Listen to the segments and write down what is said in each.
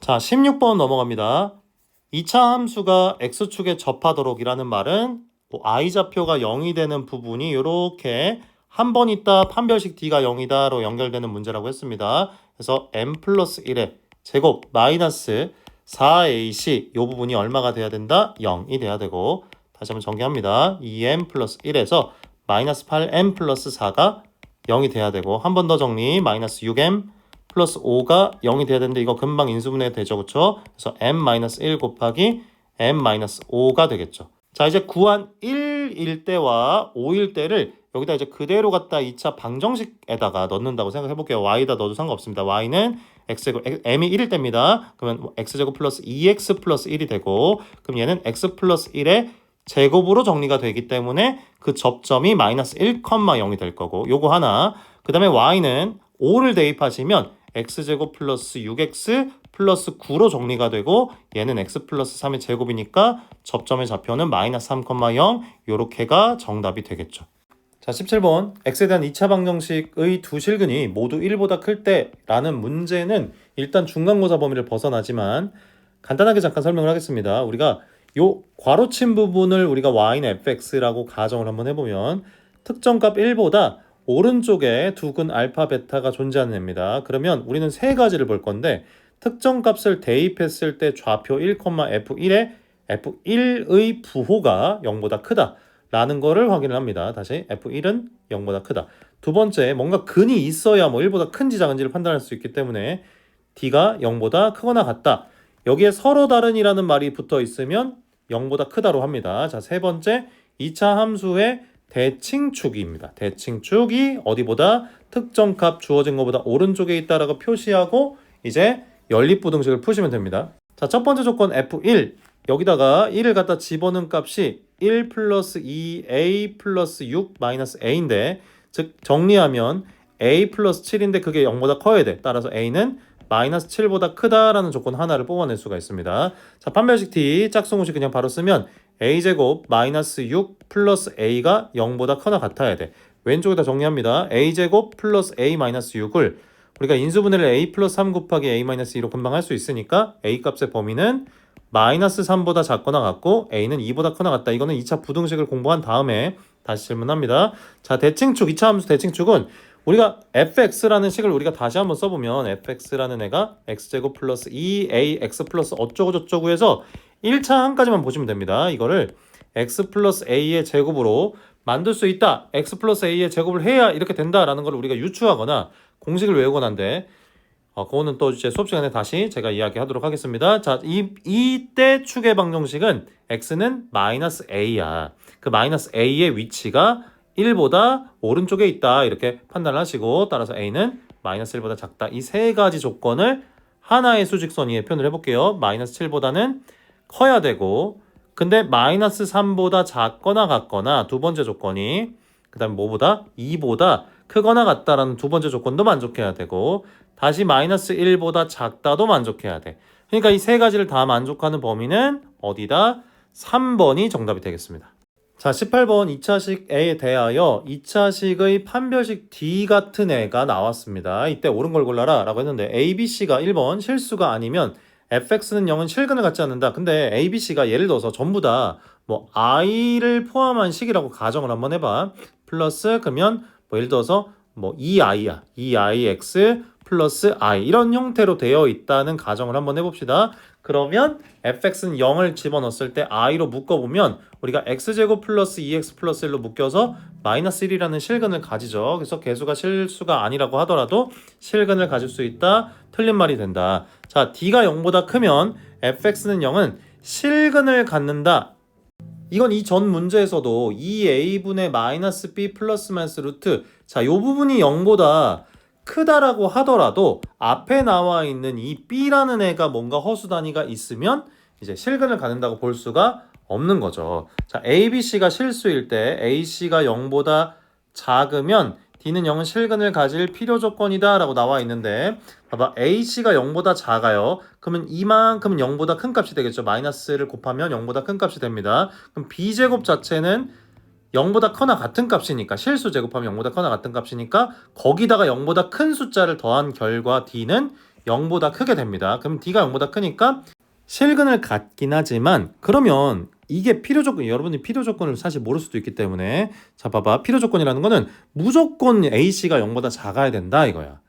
자, 16번 넘어갑니다. 2차 함수가 x축에 접하도록 이라는 말은 i좌표가 0이 되는 부분이 이렇게 한 번 있다 판별식 d가 0이다로 연결되는 문제라고 했습니다. 그래서 m 플러스 1의 제곱 마이너스 4ac 이 부분이 얼마가 돼야 된다? 0이 돼야 되고, 다시 한번 정리합니다. 2m 플러스 1에서 마이너스 8m 플러스 4가 0이 돼야 되고, 한 번 더 정리. 마이너스 6m 플러스 5가 0이 돼야 되는데 이거 금방 인수분해 되죠, 그쵸? 그래서 m-1 곱하기 m-5가 되겠죠. 자, 이제 구한 1일 때와 5일 때를 여기다 이제 그대로 갖다 2차 방정식에다가 넣는다고 생각해 볼게요. y에다 넣어도 상관없습니다. y는 x제곱, m이 1일 때입니다. 그러면 x제곱 플러스 2x 플러스 1이 되고, 그럼 얘는 x 플러스 1의 제곱으로 정리가 되기 때문에 그 접점이 마이너스 1,0이 될 거고, 요거 하나. 그 다음에 y는 5를 대입하시면 x제곱 플러스 6x 플러스 9로 정리가 되고, 얘는 x 플러스 3의 제곱이니까 접점의 좌표는 마이너스 3,0 요렇게가 정답이 되겠죠. 자, 17번 x에 대한 2차 방정식의 두 실근이 모두 1보다 클 때라는 문제는 일단 중간고사 범위를 벗어나지만 간단하게 잠깐 설명을 하겠습니다. 우리가 요 괄호친 부분을 우리가 y는 fx라고 가정을 한번 해보면 특정값 1보다 오른쪽에 두근 알파 베타가 존재하는 애입니다. 그러면 우리는 세 가지를 볼 건데, 특정값을 대입했을 때 좌표 1, f1에 f1의 부호가 0보다 크다 라는 거를 확인을 합니다. 다시 f1은 0보다 크다. 두 번째, 뭔가 근이 있어야 뭐 1보다 큰지 작은지를 판단할 수 있기 때문에 d가 0보다 크거나 같다. 여기에 서로 다른이라는 말이 붙어 있으면 0보다 크다로 합니다. 자, 세 번째, 2차 함수의 대칭축입니다. 대칭축이 어디보다 특정값 주어진 것보다 오른쪽에 있다라고 표시하고 이제 연립부등식을 푸시면 됩니다. 자, 첫 번째 조건 f1, 여기다가 1을 갖다 집어넣은 값이 1 플러스 2a 플러스 6 마이너스 a인데, 즉 정리하면 a 플러스 7인데 그게 0보다 커야 돼. 따라서 a는 마이너스 7보다 크다라는 조건 하나를 뽑아낼 수가 있습니다. 자, 판별식 t 짝수공식 그냥 바로 쓰면 a제곱 마이너스 6 플러스 a가 0보다 커나 같아야 돼. 왼쪽에다 정리합니다. a제곱 플러스 a 마이너스 6을 우리가 인수분해를 a 플러스 3 곱하기 a 마이너스 2로 금방 할 수 있으니까 a 값의 범위는 마이너스 3보다 작거나 같고 a는 2보다 크거나 같다. 이거는 2차 부등식을 공부한 다음에 다시 질문합니다. 자, 대칭축, 2차 함수 대칭축은 우리가 fx라는 식을 우리가 다시 한번 써보면 fx라는 애가 x제곱 플러스 2ax 플러스 어쩌고저쩌고 해서 1차 항까지만 보시면 됩니다. 이거를 x 플러스 a의 제곱으로 만들 수 있다. x 플러스 a의 제곱을 해야 이렇게 된다라는 걸 우리가 유추하거나 공식을 외우거나 한데, 그거는 또 이제 수업 시간에 다시 제가 이야기하도록 하겠습니다. 자, 이때 축의 방정식은 x는 마이너스 a야. 그 마이너스 a의 위치가 1보다 오른쪽에 있다 이렇게 판단을 하시고, 따라서 a는 마이너스 1보다 작다. 이 세 가지 조건을 하나의 수직선 위에 표현을 해볼게요. 마이너스 7보다는 커야 되고, 근데 마이너스 3보다 작거나 같거나 두 번째 조건이, 그 다음에 뭐보다? 2보다 크거나 같다라는 두 번째 조건도 만족해야 되고, 다시 마이너스 1보다 작다도 만족해야 돼. 그러니까 이 세 가지를 다 만족하는 범위는 어디다? 3번이 정답이 되겠습니다. 자, 18번 2차식 A에 대하여 2차식의 판별식 D 같은 애가 나왔습니다. 이때 옳은 걸 골라라 라고 했는데, ABC가 1번 실수가 아니면 fx는 0은 실근을 갖지 않는다. 근데 ABC가 예를 들어서 전부 다 뭐 i를 포함한 식이라고 가정을 한번 해봐. 플러스 그러면 뭐 예를 들어서 뭐 2i야. 2ix 플러스 i 이런 형태로 되어 있다는 가정을 한번 해봅시다. 그러면 fx는 0을 집어넣었을 때 i로 묶어보면 우리가 x제곱 플러스 2x 플러스 1로 묶여서 마이너스 1이라는 실근을 가지죠. 그래서 개수가 실수가 아니라고 하더라도 실근을 가질 수 있다. 틀린 말이 된다. 자, d가 0보다 크면 fx는 0은 실근을 갖는다. 이건 이 전 문제에서도 2a분의 마이너스 b 플러스 마이너스 루트, 자, 이 부분이 0보다 크다라고 하더라도 앞에 나와 있는 이 b라는 애가 뭔가 허수 단위가 있으면 이제 실근을 갖는다고 볼 수가 없는 거죠. 자, ABC가 실수일 때 AC가 0보다 작으면 D는 0은 실근을 가질 필요 조건이다 라고 나와 있는데, 봐봐, AC가 0보다 작아요. 그러면 이만큼은 0보다 큰 값이 되겠죠. 마이너스를 곱하면 0보다 큰 값이 됩니다. 그럼 B제곱 자체는 0보다 커나 같은 값이니까, 실수 제곱하면 0보다 커나 같은 값이니까 거기다가 0보다 큰 숫자를 더한 결과 D는 0보다 크게 됩니다. 그럼 D가 0보다 크니까 실근을 갖긴 하지만 그러면 이게 필요 조건, 여러분이 필요 조건을 사실 모를 수도 있기 때문에 자 봐봐, 필요 조건이라는 거는 무조건 AC가 0보다 작아야 된다 이거야.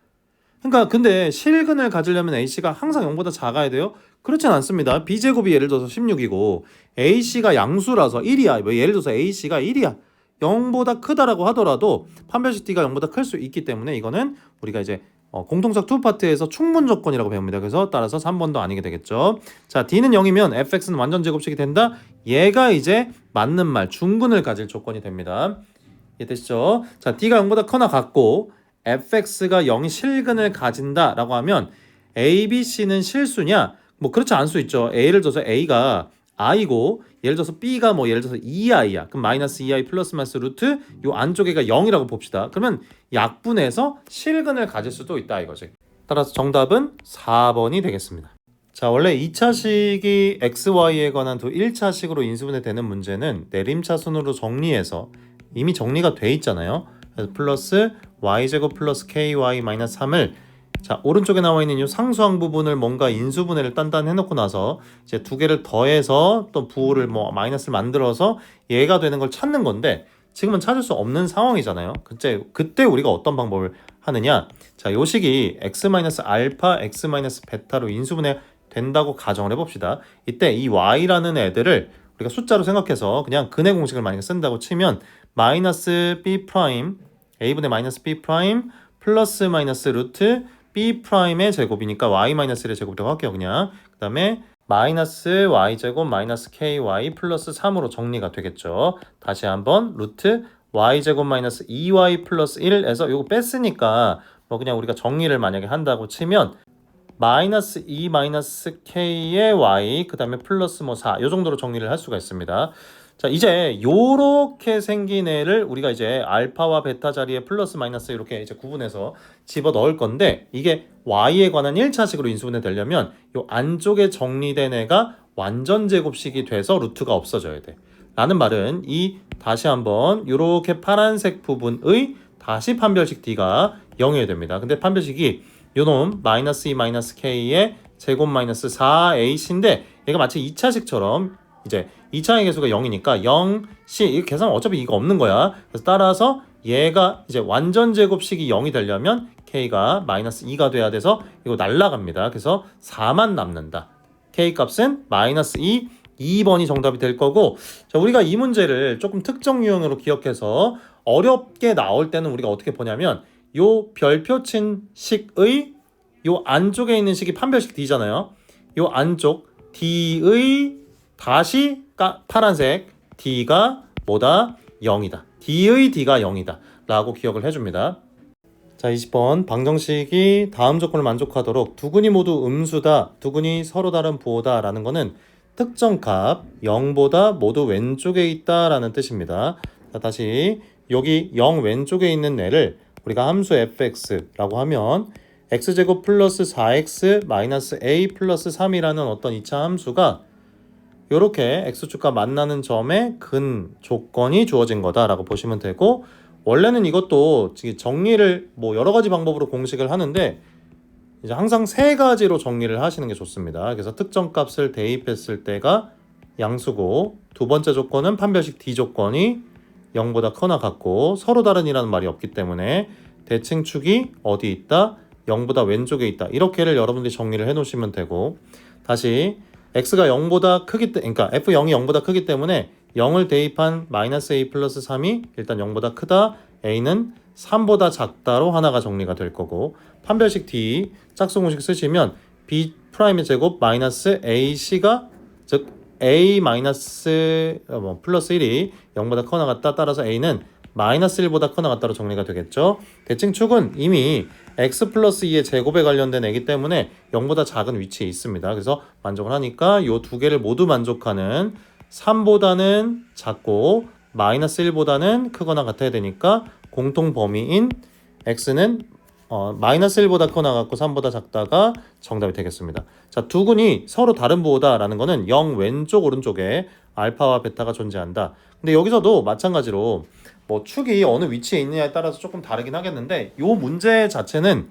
그러니까 근데 실근을 가지려면 AC가 항상 0보다 작아야 돼요? 그렇진 않습니다. B제곱이 예를 들어서 16이고 AC가 양수라서 1이야. 뭐 예를 들어서 AC가 1이야. 0보다 크다라고 하더라도 판별식 D가 0보다 클 수 있기 때문에 이거는 우리가 이제 공통sak 2파트에서 충분 조건이라고 배웁니다. 그래서 따라서 3번도 아니게 되겠죠. 자, D는 0이면 fx는 완전 제곱식이 된다. 얘가 이제 맞는 말, 중근을 가질 조건이 됩니다. 이해되시죠? 자, D가 0보다 커나 같고 fx가 0이 실근을 가진다라고 하면 a, b, c는 실수냐? 뭐 그렇지 않을 수 있죠. 예를 들어서 a가 i고 예를 들어서 b가 뭐 예를 들어서 2i야. 그럼 마이너스 2i 플러스 마이너스 루트 요 안쪽에가 0이라고 봅시다. 그러면 약분해서 실근을 가질 수도 있다 이거지. 따라서 정답은 4번이 되겠습니다. 자, 원래 2차식이 xy에 관한 두 1차식으로 인수분해 되는 문제는 내림차순으로 정리해서 이미 정리가 돼 있잖아요. 그래서 플러스 y제곱 플러스 ky 마이너스 3을 자, 오른쪽에 나와 있는 이 상수항 부분을 뭔가 인수분해를 단단 해놓고 나서 이제 두 개를 더해서 또 부호를 뭐 마이너스를 만들어서 얘가 되는 걸 찾는 건데 지금은 찾을 수 없는 상황이잖아요. 그때 우리가 어떤 방법을 하느냐? 자, 요 식이 x-알파, x-베타로 인수분해 된다고 가정을 해봅시다. 이때 이 y라는 애들을 우리가 숫자로 생각해서 그냥 근의 공식을 만약에 쓴다고 치면 마이너스 b 프라임 a분의 마이너스 b 프라임 플러스 마이너스 루트 b 프라임의 제곱이니까 y 마이너스 1의 제곱이라고 할게요. 그냥 그 다음에 마이너스 y제곱 마이너스 ky 플러스 3으로 정리가 되겠죠. 다시 한번 루트 y제곱 마이너스 2y 플러스 1에서 요거 뺐으니까 뭐 그냥 우리가 정리를 만약에 한다고 치면 마이너스 2 마이너스 k의 y 그 다음에 플러스 뭐 4 요 정도로 정리를 할 수가 있습니다. 자, 이제 요렇게 생긴 애를 우리가 이제 알파와 베타 자리에 플러스 마이너스 이렇게 이제 구분해서 집어 넣을 건데 이게 y에 관한 1차식으로 인수분해 되려면 요 안쪽에 정리된 애가 완전 제곱식이 돼서 루트가 없어져야 돼. 라는 말은 이 다시 한번 요렇게 파란색 부분의 다시 판별식 D가 0이어야 됩니다. 근데 판별식이 요놈 마이너스 2 마이너스 k의 제곱 마이너스 4ac인데 얘가 마치 2차식처럼 이제 2차의 개수가 0이니까 0c 이 계산 어차피 이거 없는 거야. 그래서 따라서 얘가 이제 완전 제곱식이 0이 되려면 k가 마이너스 2가 돼야 돼서 이거 날라갑니다. 그래서 4만 남는다. k 값은 마이너스 2번이 정답이 될 거고 자, 우리가 이 문제를 조금 특정 유형으로 기억해서 어렵게 나올 때는 우리가 어떻게 보냐면 요 별표 친 식의 요 안쪽에 있는 식이 판별식 D잖아요. 요 안쪽 D의 다시 파란색 D가 뭐다? 0이다. D의 D가 0이다. 라고 기억을 해줍니다. 자, 20번 방정식이 다음 조건을 만족하도록 두근이 모두 음수다. 두근이 서로 다른 부호다. 라는 거는 특정 값 0보다 모두 왼쪽에 있다. 라는 뜻입니다. 자, 다시 여기 0 왼쪽에 있는 애를 우리가 함수 fx라고 하면 x제곱 플러스 4x 마이너스 a 플러스 3이라는 어떤 2차 함수가 이렇게 x축과 만나는 점에 근 조건이 주어진 거다라고 보시면 되고 원래는 이것도 정리를 뭐 여러 가지 방법으로 공식을 하는데 이제 항상 세 가지로 정리를 하시는 게 좋습니다. 그래서 특정 값을 대입했을 때가 양수고 두 번째 조건은 판별식 D 조건이 0보다 커나 같고 서로 다른이라는 말이 없기 때문에 대칭축이 어디 있다? 0보다 왼쪽에 있다. 이렇게를 여러분들이 정리를 해 놓으시면 되고 다시 x가 0보다 크기 때문에 그러니까 f0이 0보다 크기 때문에 0을 대입한 마이너스 a 플러스 3이 일단 0보다 크다. a는 3보다 작다로 하나가 정리가 될 거고 판별식 D 짝수 공식 쓰시면 b 프라임의 제곱 마이너스 ac가 즉 a 마이너스 플러스 1이 0보다 커나 같다. 따라서 a는 마이너스 1보다 커나 같다로 정리가 되겠죠. 대칭축은 이미 x 플러스 2의 제곱에 관련된 애기 때문에 0보다 작은 위치에 있습니다. 그래서 만족을 하니까 이 두 개를 모두 만족하는 3보다는 작고 마이너스 1보다는 크거나 같아야 되니까 공통 범위인 x는 마이너스 1보다 커나 같고 3보다 작다가 정답이 되겠습니다. 자, 두 근이 서로 다른 부호다라는 거는 0 왼쪽 오른쪽에 알파와 베타가 존재한다. 근데 여기서도 마찬가지로 뭐 축이 어느 위치에 있느냐에 따라서 조금 다르긴 하겠는데 요 문제 자체는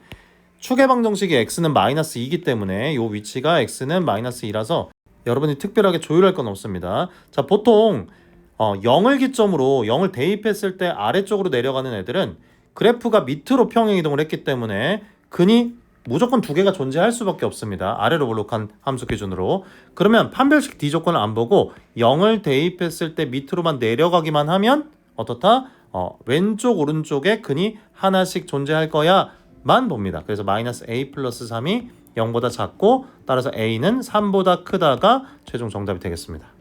축의 방정식이 x는 마이너스 2이기 때문에 이 위치가 x는 마이너스 2라서 여러분이 특별하게 조율할 건 없습니다. 자, 보통 0을 기점으로 0을 대입했을 때 아래쪽으로 내려가는 애들은 그래프가 밑으로 평행 이동을 했기 때문에 근이 무조건 두 개가 존재할 수밖에 없습니다. 아래로 볼록한 함수 기준으로. 그러면 판별식 D 조건을 안 보고 0을 대입했을 때 밑으로만 내려가기만 하면 어떻다? 왼쪽 오른쪽에 근이 하나씩 존재할 거야 만 봅니다. 그래서 마이너스 a 플러스 3이 0보다 작고 따라서 a는 3보다 크다가 최종 정답이 되겠습니다.